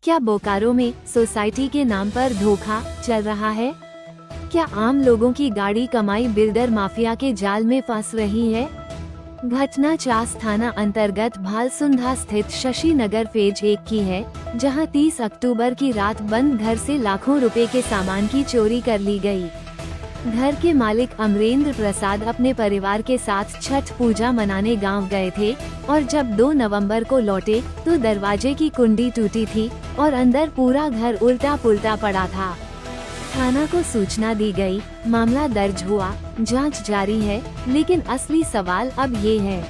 क्या बोकारो में सोसाइटी के नाम पर धोखा चल रहा है? क्या आम लोगों की गाड़ी कमाई बिल्डर माफिया के जाल में फंस रही है? घटना चास थाना अंतर्गत भालसुंधा स्थित शशि नगर फेज 1 की है, जहां 30 अक्टूबर की रात बंद घर से लाखों रुपए के सामान की चोरी कर ली गई। घर के मालिक अमरेंद्र प्रसाद अपने परिवार के साथ छठ पूजा मनाने गांव गए थे और जब 2 नवंबर को लौटे तो दरवाजे की कुंडी टूटी थी और अंदर पूरा घर उल्टा पुल्टा पड़ा था। थाना को सूचना दी गई, मामला दर्ज हुआ, जांच जारी है, लेकिन असली सवाल अब ये है,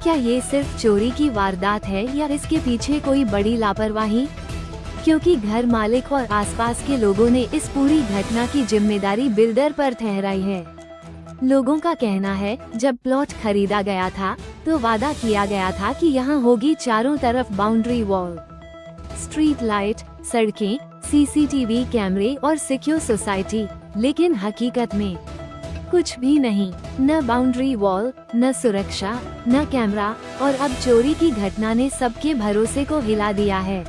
क्या ये सिर्फ चोरी की वारदात है या इसके पीछे कोई बड़ी लापरवाही? क्योंकि घर मालिक और आसपास के लोगों ने इस पूरी घटना की जिम्मेदारी बिल्डर पर ठहराई है। लोगों का कहना है, जब प्लॉट खरीदा गया था तो वादा किया गया था कि यहाँ होगी चारों तरफ बाउंड्री वॉल, स्ट्रीट लाइट, सड़कें, सीसीटीवी कैमरे और सिक्योर सोसाइटी, लेकिन हकीकत में कुछ भी नहीं, न बाउंड्री वॉल, न सुरक्षा, न कैमरा, और अब चोरी की घटना ने सबके भरोसे को हिला दिया है।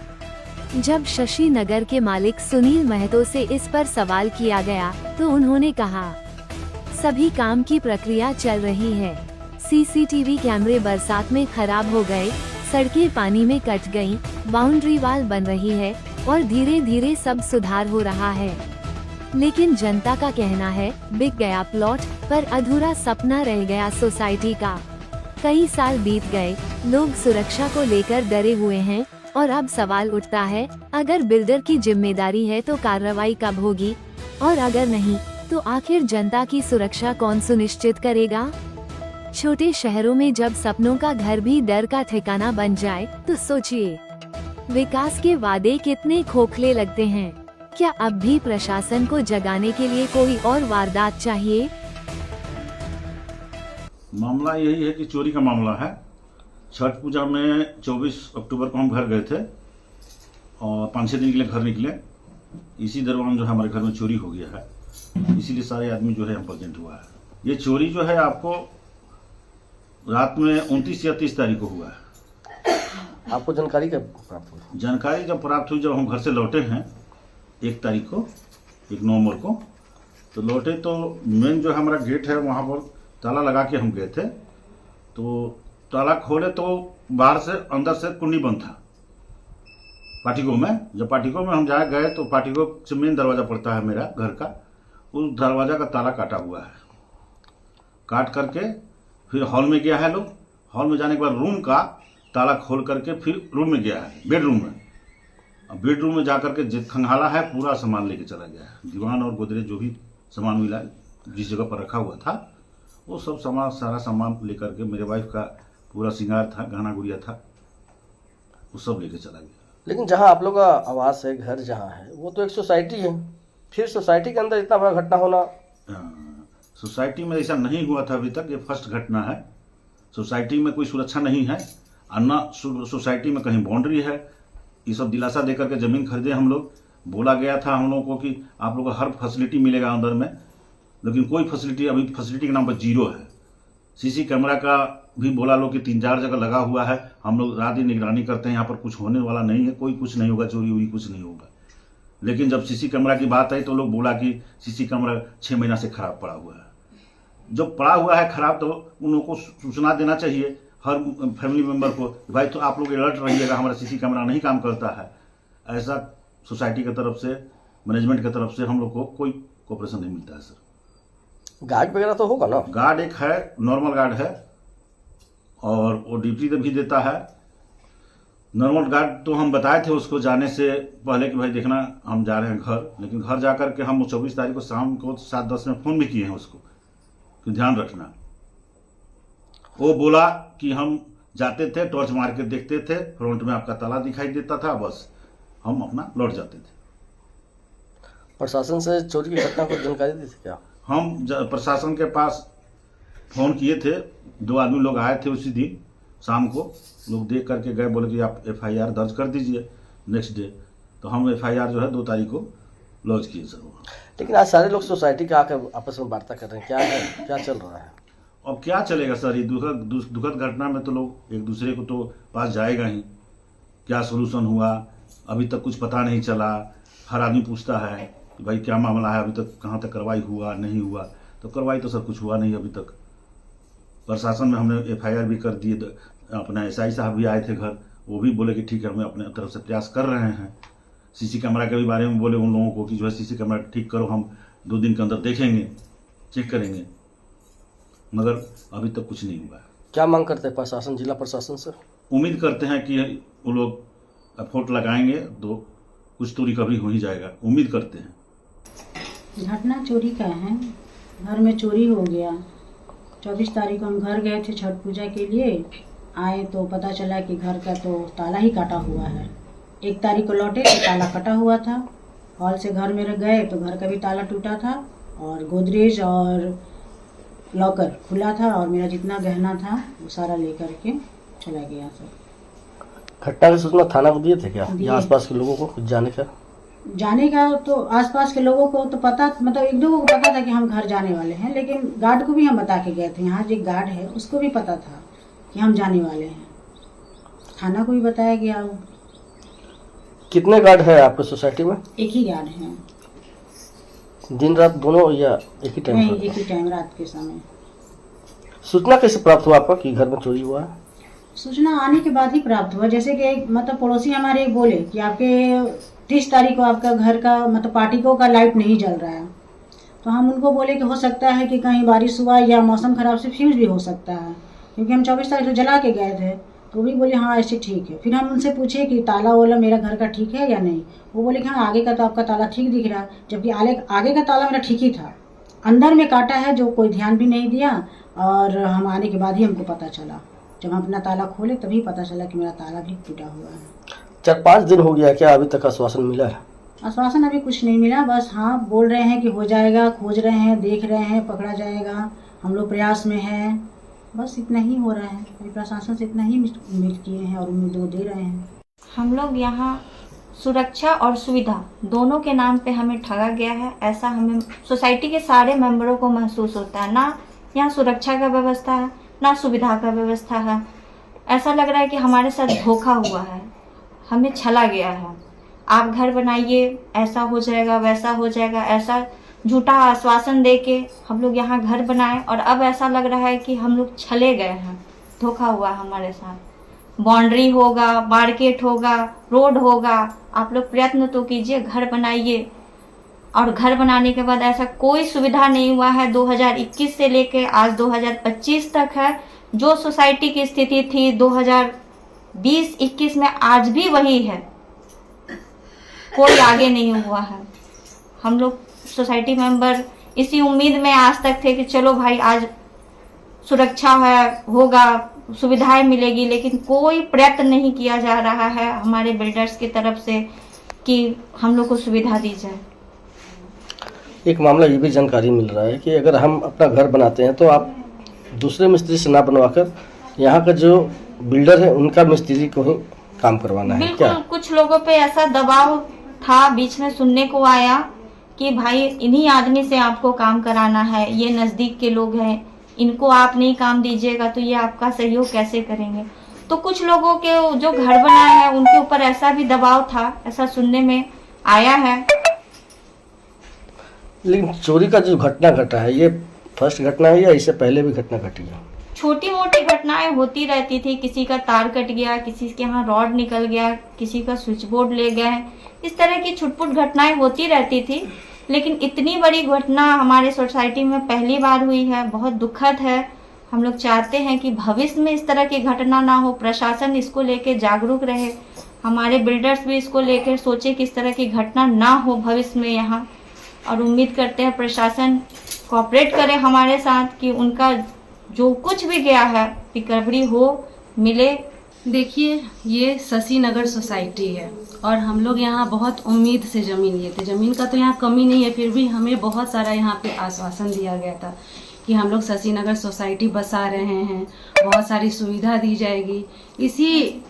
जब शशि नगर के मालिक सुनील महतो से इस पर सवाल किया गया तो उन्होंने कहा, सभी काम की प्रक्रिया चल रही है, सीसीटीवी कैमरे बरसात में खराब हो गए, सड़कें पानी में कट गईं, बाउंड्री वॉल बन रही है और धीरे धीरे सब सुधार हो रहा है। लेकिन जनता का कहना है, बिक गया प्लॉट, पर अधूरा सपना रह गया सोसाइटी का। कई साल बीत गए, लोग सुरक्षा को लेकर डरे हुए हैं और अब सवाल उठता है, अगर बिल्डर की जिम्मेदारी है तो कार्रवाई कब होगी, और अगर नहीं तो आखिर जनता की सुरक्षा कौन सुनिश्चित करेगा? छोटे शहरों में जब सपनों का घर भी डर का ठिकाना बन जाए तो सोचिए, विकास के वादे कितने खोखले लगते हैं। क्या अब भी प्रशासन को जगाने के लिए कोई और वारदात चाहिए? मामला यही है कि चोरी का मामला है। छठ पूजा में 24 अक्टूबर को हम घर गए थे और 5-6 दिन के लिए घर निकले। इसी दरमियान जो है हमारे घर में चोरी हो गया है, इसीलिए सारे आदमी जो है हम प्रेजेंट हुआ है। ये चोरी जो है आपको रात में 29 या 30 तारीख को हुआ है। आपको जानकारी कब प्राप्त हुई? जानकारी जब प्राप्त हुई, जब हम घर से लौटे हैं 1 तारीख को, 1 नवंबर को, तो लौटे तो मेन जो हमारा गेट है वहाँ पर ताला लगा के हम गए थे। तो ताला खोले तो बाहर से अंदर से कुंडी बंद था पार्टिको में। जब पार्टिको में हम जाए गए तो पार्टिको से मेन दरवाज़ा पड़ता है मेरा घर का, उस दरवाज़ा का ताला काटा हुआ है। काट करके फिर हॉल में गया है लोग, हॉल में जाने के बाद रूम का ताला खोल करके फिर रूम में गया है, बेडरूम में। अब बेडरूम में जा करके खंगाला है, पूरा सामान लेके चला गया है। दीवान और गोदरेज जो भी सामान मिला जिस जगह पर रखा हुआ था वो सब सामान, सारा सामान लेकर के, मेरे वाइफ का पूरा श्रृंगार था, गहना गुड़िया था, वो सब लेके चला गया। लेकिन जहां आप लोग का आवास है, घर जहां है, वो तो एक सोसाइटी है, फिर सोसाइटी के अंदर इतना बड़ा घटना होना? सोसाइटी में ऐसा नहीं हुआ था अभी तक, ये फर्स्ट घटना है। सोसाइटी में कोई सुरक्षा नहीं है और न सोसाइटी में कहीं बाउंड्री है। ये सब दिलासा देकर के ज़मीन खरीदे हम लोग। बोला गया था हम लोग को कि आप लोग को हर फैसिलिटी मिलेगा अंदर में, लेकिन कोई फैसिलिटी, अभी फैसिलिटी के नाम पर 0 है। सीसी कैमरा का भी बोला लोग कि 3-4 जगह लगा हुआ है, हम लोग रात दिन निगरानी करते हैं, यहाँ पर कुछ होने वाला नहीं है, कोई कुछ नहीं होगा, चोरी वोरी कुछ नहीं होगा। लेकिन जब सीसी कैमरा की बात आई तो लोग बोला कि सीसी कैमरा 6 महीना से खराब पड़ा हुआ है। जब पड़ा हुआ है खराब तो उन लोगों को सूचना देना चाहिए, हर फैमिली मेंबर को, भाई तो आप लोग अलर्ट रहिएगा, हमारा सीसी कैमरा नहीं काम करता है। ऐसा सोसाइटी की तरफ से, मैनेजमेंट की तरफ से हम लोग को कोई कोऑपरेशन नहीं मिलता है सर। गार्ड वगैरह तो होगा ना? गार्ड एक है, नॉर्मल गार्ड है, और वो ड्यूटी भी देता है। नॉर्मल गार्ड तो हम बताए थे उसको जाने से पहले कि भाई देखना हम जा रहे हैं घर, लेकिन घर जा कर के हम 24 तारीख को शाम को 7-10 में फ़ोन भी किए हैं उसको कि ध्यान रखना। वो बोला कि हम जाते थे, टॉर्च मार के देखते थे, फ्रंट में आपका ताला दिखाई देता था, बस हम अपना लौट जाते थे। प्रशासन से चोरी की घटना को जानकारी दी थी क्या? हम प्रशासन के पास फ़ोन किए थे, 2 आदमी लोग आए थे उसी दिन शाम को, लोग देख करके गए, बोले कि आप FIR दर्ज कर दीजिए नेक्स्ट डे। तो हम FIR जो है 2 तारीख को लॉन्च किए सर। लेकिन आज सारे लोग सोसाइटी के आकर आपस में वार्ता कर रहे हैं, क्या है, क्या चल रहा है? अब क्या चलेगा सर, ये दुखद घटना में तो लोग एक दूसरे को तो पास जाएगा ही, क्या सोल्यूशन हुआ, अभी तक कुछ पता नहीं चला। हर आदमी पूछता है कि भाई क्या मामला है, अभी तक कहाँ तक कार्रवाई हुआ नहीं हुआ। तो कार्रवाई तो सर कुछ हुआ नहीं अभी तक। प्रशासन में हमने FIR भी कर दिए, अपना SI साहब भी आए थे घर, वो भी बोले कि ठीक है, हमें अपने तरफ से प्रयास कर रहे हैं। CC कैमरा के भी बारे में बोले उन लोगों को कि जो है CC कैमरा ठीक करो, हम 2 दिन के अंदर देखेंगे, चेक करेंगे, मगर अभी तक कुछ नहीं हुआ है। क्या मांग करते हैं प्रशासन, जिला प्रशासन से? उम्मीद करते हैं कि वो लोग एफर्ट लगाएंगे तो कुछ तो रिकवरी हो ही जाएगा, उम्मीद करते हैं। घटना चोरी का है, घर में चोरी हो गया। 24 तारीख को हम घर गए थे छठ पूजा के लिए, आए तो पता चला कि घर का तो ताला ही काटा हुआ है। 1 तारीख को लौटे तो ताला कटा हुआ था। हॉल से घर में गए तो घर का भी ताला टूटा था और गोदरेज और लॉकर खुला था और मेरा जितना गहना था वो सारा लेकर के चला गया। सब घटना की सूचना थाना को दिए थे क्या, दिए। या आसपास के लोगों को कुछ जाने का? तो आसपास के लोगों को तो पता, मतलब 1-2 को पता था कि हम घर जाने वाले हैं, लेकिन गार्ड को भी हम बता के गए थे। यहाँ जो गार्ड है उसको भी पता था कि हम जाने वाले हैं, थाना को भी बताया गया। कितने गार्ड है आपके सोसाइटी में? एक ही गार्ड है। दिन रात दोनों या एक ही टाइम? नहीं, एक ही टाइम, रात के समय। सूचना कैसे प्राप्त हुआ आपका कि घर में चोरी हुआ है? सूचना आने के बाद ही प्राप्त हुआ। जैसे कि एक मतलब पड़ोसी हमारे एक बोले कि आपके 30 तारीख को आपका घर का मतलब पार्टिकों का लाइट नहीं जल रहा है। तो हम उनको बोले कि हो सकता है कि कहीं बारिश हुआ या मौसम खराब से फ्यूज भी हो सकता है, क्योंकि हम 24 तारीख को जला के गए थे। तो भी बोले हाँ ऐसे ठीक है। फिर हम उनसे पूछे कि ताला वाला मेरा घर का ठीक है या नहीं। वो बोले कि हाँ आगे का तो आपका ताला ठीक दिख रहा है, जबकि आगे का ताला मेरा ठीक ही था। अंदर में काटा है जो कोई ध्यान भी नहीं दिया, और हम आने के बाद ही हमको पता चला। जब हम अपना ताला खोले तभी पता चला कि मेरा ताला भी टूटा हुआ है। 4-5 दिन हो गया, क्या अभी तक आश्वासन मिला है? आश्वासन अभी कुछ नहीं मिला, बस हाँ बोल रहे हैं कि हो जाएगा, खोज रहे हैं, देख रहे हैं, पकड़ा जाएगा, हम लोग प्रयास में हैं, बस इतना ही हो रहा है। अभी प्रशासन से इतना ही उम्मीद किए हैं और उम्मीद वो दे रहे हैं। हम लोग यहाँ सुरक्षा और सुविधा दोनों के नाम पे हमें ठगा गया है, ऐसा हमें सोसाइटी के सारे मेंबरों को महसूस होता है। ना यहाँ सुरक्षा का व्यवस्था है, ना सुविधा का व्यवस्था है। ऐसा लग रहा है कि हमारे साथ धोखा हुआ है, हमें छला गया है। आप घर बनाइए, ऐसा हो जाएगा, वैसा हो जाएगा, ऐसा झूठा आश्वासन दे के हम लोग यहाँ घर बनाए, और अब ऐसा लग रहा है कि हम लोग छले गए हैं, धोखा हुआ है हमारे साथ। बाउंड्री होगा, मार्केट होगा, रोड होगा, आप लोग प्रयत्न तो कीजिए, घर बनाइए। और घर बनाने के बाद ऐसा कोई सुविधा नहीं हुआ है। 2021 से लेके आज 2025 तक है। जो सोसाइटी की स्थिति थी 2020-21 में, आज भी वही है, कोई आगे नहीं हुआ है। हम लोग सोसाइटी मेंबर इसी उम्मीद में आज तक थे कि चलो भाई आज सुरक्षा है, होगा, सुविधाएं मिलेगी, लेकिन कोई प्रयत्न नहीं किया जा रहा है हमारे बिल्डर्स की तरफ से कि हम लोग को सुविधा दी जाए। एक मामला ये भी जानकारी मिल रहा है कि अगर हम अपना घर बनाते हैं तो आप दूसरे मिस्त्री से ना बनवाकर यहाँ का जो बिल्डर है उनका मिस्त्री को ही काम करवाना है क्या? बिल्कुल, कुछ लोगों पे ऐसा दबाव था, बीच में सुनने को आया कि भाई इन्हीं आदमी से आपको काम कराना है, ये नज़दीक के लोग हैं, इनको आप नहीं काम दीजिएगा तो ये आपका सहयोग कैसे करेंगे। तो कुछ लोगों के जो घर बनाए हैं उनके ऊपर ऐसा भी दबाव था, ऐसा सुनने में आया है। लेकिन चोरी का जो घटना घटा है, ये फर्स्ट घटना है या इससे पहले भी घटना घटी है? छोटी मोटी घटनाएं होती रहती थी, किसी का तार कट गया, किसी के यहाँ रॉड निकल गया, किसी का स्विच बोर्ड ले गए, इस तरह की छुटपुट घटनाएं होती रहती थी। लेकिन इतनी बड़ी घटना हमारे सोसाइटी में पहली बार हुई है, बहुत दुखद है। हम लोग चाहते हैं कि भविष्य में इस तरह की घटना ना हो, प्रशासन इसको लेके जागरूक रहे, हमारे बिल्डर्स भी इसको लेकर सोचे कि इस तरह की घटना ना हो भविष्य में यहाँ। और उम्मीद करते हैं प्रशासन कोऑपरेट करे हमारे साथ कि उनका जो कुछ भी गया है रिकवरी हो, मिले। देखिए, ये शशि नगर सोसाइटी है और हम लोग यहाँ बहुत उम्मीद से ज़मीन लिए थे। ज़मीन का तो यहाँ कमी नहीं है, फिर भी हमें बहुत सारा यहाँ पे आश्वासन दिया गया था कि हम लोग शशि नगर सोसाइटी बसा रहे हैं, बहुत सारी सुविधा दी जाएगी। इसी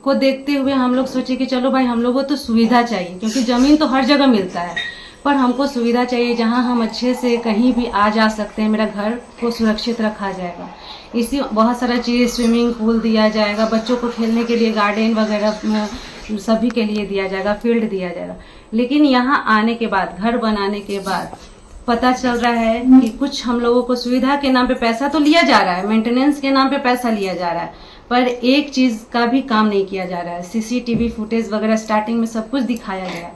को देखते हुए हम लोग सोचे कि चलो भाई हम लोगों को तो सुविधा चाहिए, क्योंकि ज़मीन तो हर जगह मिलता है, पर हमको सुविधा चाहिए जहाँ हम अच्छे से कहीं भी आ जा सकते हैं, मेरा घर को सुरक्षित रखा जाएगा। इसी बहुत सारा चीज़, स्विमिंग पूल दिया जाएगा, बच्चों को खेलने के लिए गार्डन वगैरह सभी के लिए दिया जाएगा, फील्ड दिया जाएगा। लेकिन यहाँ आने के बाद, घर बनाने के बाद पता चल रहा है कि कुछ हम लोगों को सुविधा के नाम पे पैसा तो लिया जा रहा है, मेंटेनेंस के नाम पे पैसा लिया जा रहा है, पर एक चीज का भी काम नहीं किया जा रहा है। सीसीटीवी फुटेज वगैरह स्टार्टिंग में सब कुछ दिखाया गया,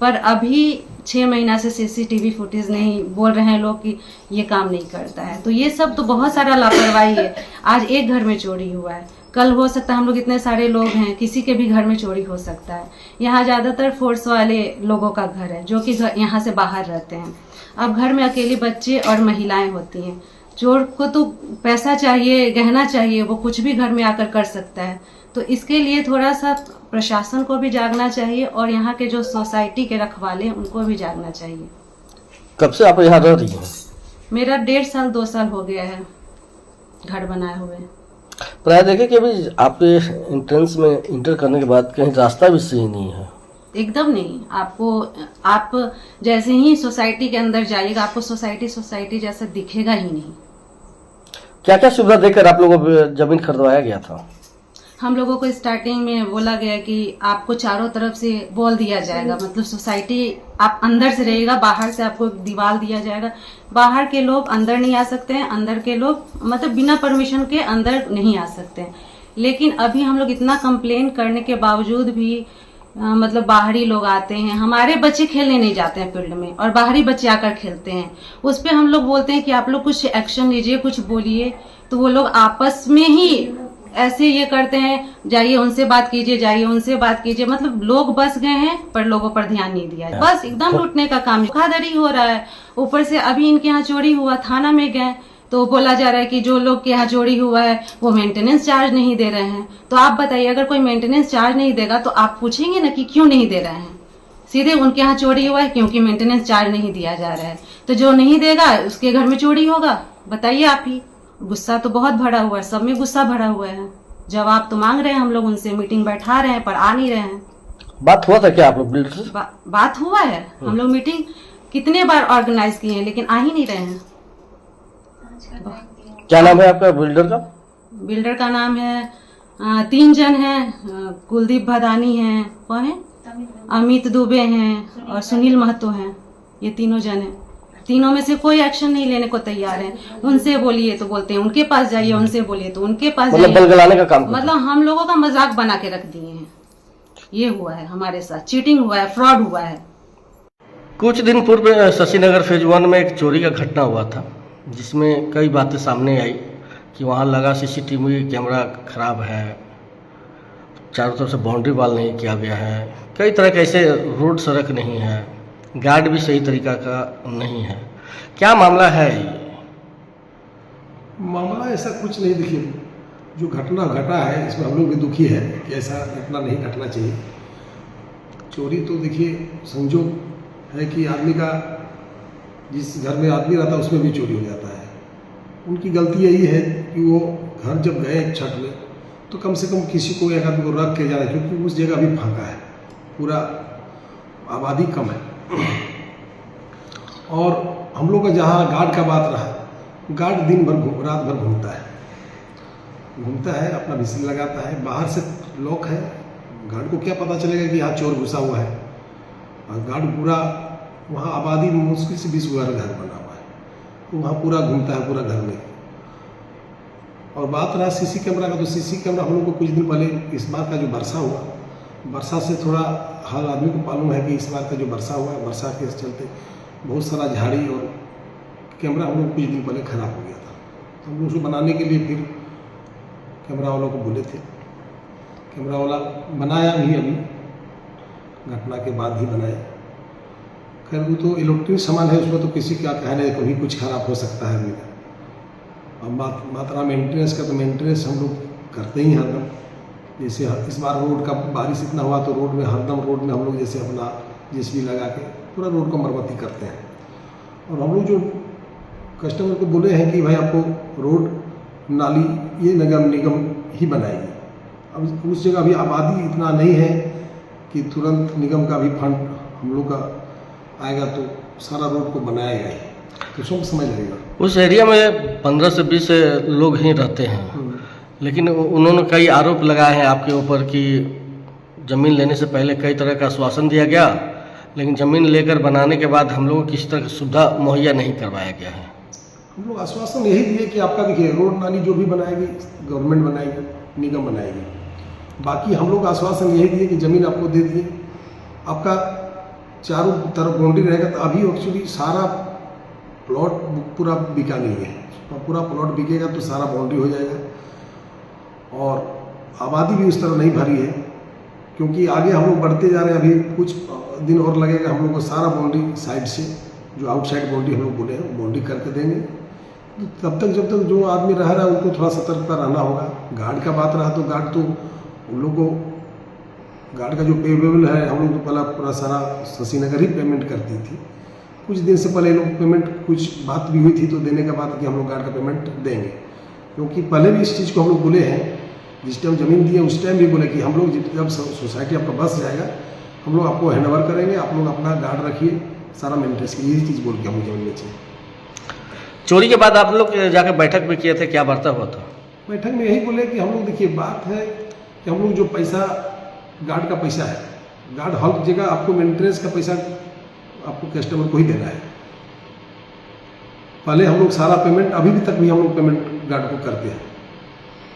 पर अभी 6 महीना से सीसीटीवी फुटेज नहीं, बोल रहे हैं लोग कि ये काम नहीं करता है। तो ये सब तो बहुत सारा लापरवाही है। आज एक घर में चोरी हुआ है, कल हो सकता है हम लोग इतने सारे लोग हैं, किसी के भी घर में चोरी हो सकता है। यहाँ ज्यादातर फोर्स वाले लोगों का घर है जो कि यहाँ से बाहर रहते हैं। अब घर में अकेले बच्चे और महिलाएं होती हैं। चोर को तो पैसा चाहिए, गहना चाहिए, वो कुछ भी घर में आकर कर सकता है। तो इसके लिए थोड़ा सा प्रशासन को भी जागना चाहिए और यहाँ के जो सोसाइटी के रखवाले हैं उनको भी जागना चाहिए। कब से आप यहाँ रह रही हैं? मेरा 1.5 साल 2 साल हो गया है घर बनाए हुए। प्राय देखे कि अभी आपके एंट्रेंस में इंटर करने के बाद कहीं रास्ता भी सही नहीं है। एकदम नहीं। आप जैसे ही सोसाइटी के अंदर जाइएगा आपको सोसाइटी जैसा दिखेगा ही नहीं। क्या क्या सुविधा देकर आप लोगों को जमीन खरीदवाया गया था? हम लोगों को स्टार्टिंग में बोला गया कि आपको चारों तरफ से वॉल दिया जाएगा, मतलब सोसाइटी आप अंदर से रहेगा, बाहर से आपको दीवार दिया जाएगा। बाहर के लोग अंदर नहीं आ सकते हैं, अंदर के लोग मतलब बिना परमिशन के अंदर नहीं आ सकते हैं। लेकिन अभी हम लोग इतना कंप्लेन करने के बावजूद भी मतलब बाहरी लोग आते हैं। हमारे बच्चे खेलने नहीं जाते हैं फील्ड में और बाहरी बच्चे आकर खेलते हैं। उस पर हम लोग बोलते हैं कि आप लोग कुछ एक्शन लीजिए, कुछ बोलिए, तो वो लोग आपस में ही ऐसे ये करते हैं, जाइए उनसे बात कीजिए, जाइए उनसे बात कीजिए। मतलब लोग बस गए हैं पर लोगों पर ध्यान नहीं दिया। बस एकदम लूटने का काम, धोखाधड़ी हो रहा है। ऊपर से अभी इनके यहाँ चोरी हुआ, थाना में गए तो बोला जा रहा है कि जो लोग के यहाँ चोरी हुआ है वो मेंटेनेंस चार्ज नहीं दे रहे हैं। तो आप बताइए, अगर कोई मेंटेनेंस चार्ज नहीं देगा तो आप पूछेंगे ना कि क्यों नहीं दे रहे हैं। सीधे उनके यहाँ चोरी हुआ है क्योंकि मेंटेनेंस चार्ज नहीं दिया जा रहा है। तो जो नहीं देगा उसके घर में चोरी होगा। बताइए आप ही। गुस्सा तो बहुत भरा हुआ है, सब में गुस्सा भरा हुआ है। जवाब तो मांग रहे हैं हम लोग उनसे, मीटिंग बैठा रहे हैं पर आ नहीं रहे हैं। बात हुआ था क्या आप लोग बिल्डर से? बात हुआ है, हम लोग मीटिंग कितने बार ऑर्गेनाइज किए हैं लेकिन आ ही नहीं रहे हैं। क्या नाम है आपका बिल्डर का? बिल्डर का नाम है 3 जन हैं। कुलदीप भदानी हैं, कौन है, अमित दुबे हैं और सुनील महतो हैं। ये तीनों जन हैं। तीनों में से कोई एक्शन नहीं लेने को तैयार है। उनसे बोलिए तो बोलते हैं उनके पास जाइए, उनसे बोलिए तो उनके पास मतलब जाइए। बलगलाने का काम। मतलब हम लोगों का मजाक बना के रख दिए हैं। ये हुआ है हमारे साथ, चीटिंग हुआ है, फ्रॉड हुआ है। कुछ दिन पूर्व शशिनगर फेज 1 में एक चोरी का घटना हुआ था जिसमें कई बातें सामने आई कि वहाँ लगा सीसीटीवी कैमरा खराब है, चारों तरफ से बाउंड्री वाल नहीं किया गया है, कई तरह के ऐसे रोड सड़क नहीं है, गार्ड भी सही तरीका का नहीं है। क्या मामला है ये? मामला ऐसा कुछ नहीं। देखिए, जो घटना घटा है इसमें हम लोग भी दुखी है कि ऐसा घटना नहीं घटना चाहिए। चोरी तो देखिए संजोग है कि आदमी का, जिस घर में आदमी रहता है उसमें भी चोरी हो जाता है। उनकी गलती यही है कि वो घर जब गए छठ में तो कम से कम किसी को, एक आदमी को रख के जाए, क्योंकि उस जगह भी फांका है, पूरा आबादी कम है। और हम लोग का जहाँ गार्ड का बात रहा, गार्ड दिन भर रात भर घूमता है, अपना विजिल लगाता है, बाहर से लॉक है। गार्ड को क्या पता चलेगा कि यहाँ चोर घुसा हुआ है। और गार्ड पूरा वहाँ आबादी में मुश्किल से 20 घर बना हुआ है, तो वहाँ पूरा घूमता है पूरा घर में। और बात रहा सीसी कैमरा का, तो सीसी कैमरा हम लोग को कुछ दिन पहले इस बार का जो वर्षा हुआ, वर्षा से थोड़ा हर आदमी को मालूम है कि इस बार का जो वर्षा हुआ है, वर्षा के चलते बहुत सारा झाड़ी और कैमरा हम लोग कुछ दिन पहले ख़राब हो गया था। तो हम लोग उसको बनाने के लिए फिर कैमरा वालों को बोले थे। कैमरा वाला बनाया भी, अभी घटना के बाद ही बनाया। खैर वो तो इलेक्ट्रॉनिक सामान है, उसमें तो किसी का कहना है, कभी कुछ खराब हो सकता है। अब मात्रा मेंटेनेंस का, तो मेंटेनेंस हम लोग करते ही हरदम। जैसे इस बार रोड का बारिश इतना हुआ तो रोड में हरदम, रोड में हम लोग जैसे अपना जेसीबी लगा के पूरा रोड को मरम्मती करते हैं। और हम लोग जो कस्टमर को बोले हैं कि भाई आपको रोड नाली ये नगर निगम ही बनाएगी। अब उस जगह अभी आबादी इतना नहीं है कि तुरंत निगम का भी फंड हम लोग का आएगा तो सारा रोड को बनाएगा ही, तो सब समय लगेगा। उस एरिया में 15 से 20 लोग ही रहते हैं, लेकिन उन्होंने कई आरोप लगाए हैं आपके ऊपर कि ज़मीन लेने से पहले कई तरह का आश्वासन दिया गया, लेकिन ज़मीन लेकर बनाने के बाद हम लोगों को किसी तरह की सुविधा मुहैया नहीं करवाया गया है। हम लोग आश्वासन यही दिए कि आपका देखिए रोड नाली जो भी बनाएगी गवर्नमेंट बनाएगी, निगम बनाएगी। बाकी हम लोग आश्वासन यही दिए कि ज़मीन आपको दे दिए, आपका चारों तरफ बाउंड्री रहेगा। तो अभी एक्चुअली सारा प्लॉट पूरा बिका नहीं है, पूरा प्लॉट बिकेगा तो सारा बाउंड्री हो जाएगा और आबादी भी उस तरह नहीं भरी है, क्योंकि आगे हम लोग बढ़ते जा रहे हैं। अभी कुछ दिन और लगेगा, हम लोग को सारा बाउंड्री साइड से जो आउटसाइड बाउंड्री हम लोग बोले हैं बाउंड्री करके देंगे। तब तक जब तक जो आदमी रह रहा है उनको थोड़ा सतर्कता रहना होगा। गार्ड का बात रहा तो गार्ड तो उन लोग को गार्ड का जो पेबल है, हम लोग तो पहला पूरा सारा शशि नगर ही पेमेंट करती थी। कुछ दिन से पहले लोग पेमेंट कुछ बात भी हुई थी तो देने का बात कि हम लोग गार्ड का पेमेंट देंगे, क्योंकि पहले भी इस चीज़ को हम लोग बोले हैं। जिस टाइम ज़मीन दिए उस टाइम भी बोले कि हम लोग जब सोसाइटी आपका बस जाएगा हम लोग आपको हैंड ओवर करेंगे, आप लोग अपना गार्ड रखिए, सारा मेंटेनेंस की यही चीज़ बोल के हम लोग ज़मीन बेचे। चोरी के बाद आप लोग जाकर बैठक भी किए थे, क्या वार्ता हुआ था? बैठक में यही बोले कि हम लोग देखिए बात है कि हम लोग जो पैसा गार्ड का पैसा है, गार्ड हर जगह आपको मेंटेनेंस का पैसा आपको कस्टमर को ही देना है। पहले हम लोग सारा पेमेंट अभी भी तक भी हम लोग पेमेंट गार्ड को करते हैं।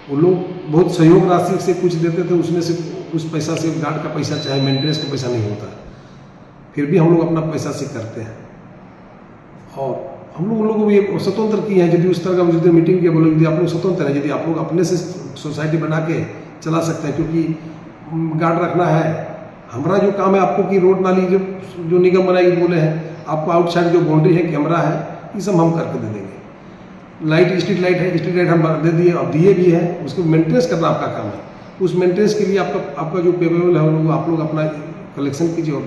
वो लोग बहुत सहयोग राशि से कुछ देते थे, उसमें से उस पैसा से गार्ड का पैसा चाहे मेंटेनेंस का पैसा नहीं होता, फिर भी हम लोग अपना पैसा से करते हैं। और हम लोग उन लोगों को भी स्वतंत्र किए हैं। यदि उस तरह का यदि मीटिंग के बोले यदि आप लोग स्वतंत्र हैं, यदि आप लोग अपने से सोसाइटी बना के चला सकते हैं, क्योंकि गार्ड रखना है। हमारा जो काम है आपको कि रोड नाली जो निगम बनाएगी बोले हैं, आपको आउटसाइड जो बाउंड्री है, कैमरा है, ये सब हम करके दे देंगे। लाइट स्ट्रीट लाइट है, स्ट्रीट लाइट हम दे दिए, अब दिए भी है, उसको मेंटेनेंस करना आपका काम है। उस मेंटेनेंस के लिए आपका जो पेबल है वो आप लोग अपना कलेक्शन कीजिए और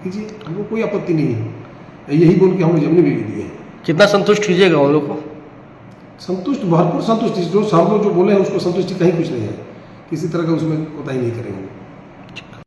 कीजिए, हमको कोई आपत्ति नहीं है। यही बोल के हम लोग जमीन भी दिए हैं। कितना संतुष्ट कीजिएगा उन लोग को? संतुष्ट, भरपूर संतुष्टि। जो हम लोग जो बोले हैं उसको संतुष्टि कहीं कुछ नहीं है, किसी तरह का उसमें कोताही नहीं करेंगे।